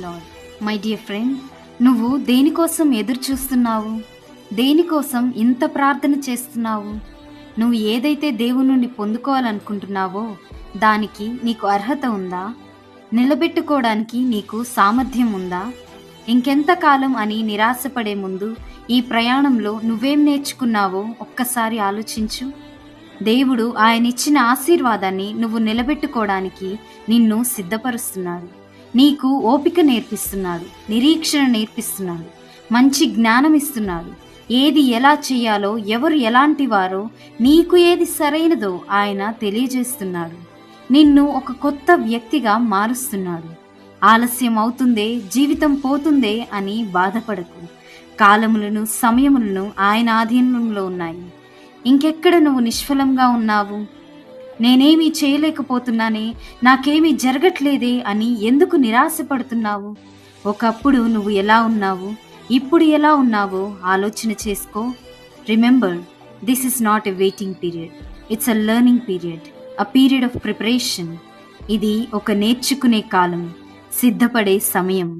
Lord. My dear friend, నువ్వు దేనికోసం ఎదురు చూస్తున్నావు? దేనికోసం ఇంత ప్రార్థన చేస్తున్నావు? నువ్వు ఏదైతే దేవుని నుండి పొందుకోవాలనుకుంటున్నావో దానికి నీకు అర్హత ఉందా? నిలబెట్టుకోవడానికి నీకు సామర్థ్యం ఉందా? ఇంకెంతకాలం అని నిరాశపడే ముందు ఈ ప్రయాణంలో నువ్వేం నేర్చుకున్నావో ఒక్కసారి ఆలోచించు. దేవుడు ఆయన ఇచ్చిన ఆశీర్వాదాన్ని నువ్వు నిలబెట్టుకోవడానికి నిన్ను సిద్ధపరుస్తున్నాడు. నీకు ఓపిక నేర్పిస్తున్నాడు, నిరీక్షణ నేర్పిస్తున్నాడు, మంచి జ్ఞానం ఇస్తున్నాడు. ఏది ఎలా చేయాలో, ఎవరు ఎలాంటి వారో, నీకు ఏది సరైనదో ఆయన తెలియజేస్తున్నాడు. నిన్ను ఒక కొత్త వ్యక్తిగా మారుస్తున్నాడు. ఆలస్యం అవుతుందే, జీవితం పోతుందే అని బాధపడకు. కాలములను సమయములను ఆయన ఆధీనంలో ఉన్నాయి. ఇంకెక్కడ నువ్వు నిష్ఫలంగా ఉన్నావు? నేనేమీ చేయలేకపోతున్నానే, నాకేమీ జరగట్లేదే అని ఎందుకు నిరాశపడుతున్నావు? ఒకప్పుడు నువ్వు ఎలా ఉన్నావు, ఇప్పుడు ఎలా ఉన్నావో ఆలోచన చేసుకో. Remember, this is not a waiting period, it's a learning period, a period of preparation. ఇది ఒక నేర్చుకునే కాలం, సిద్ధపడే సమయం.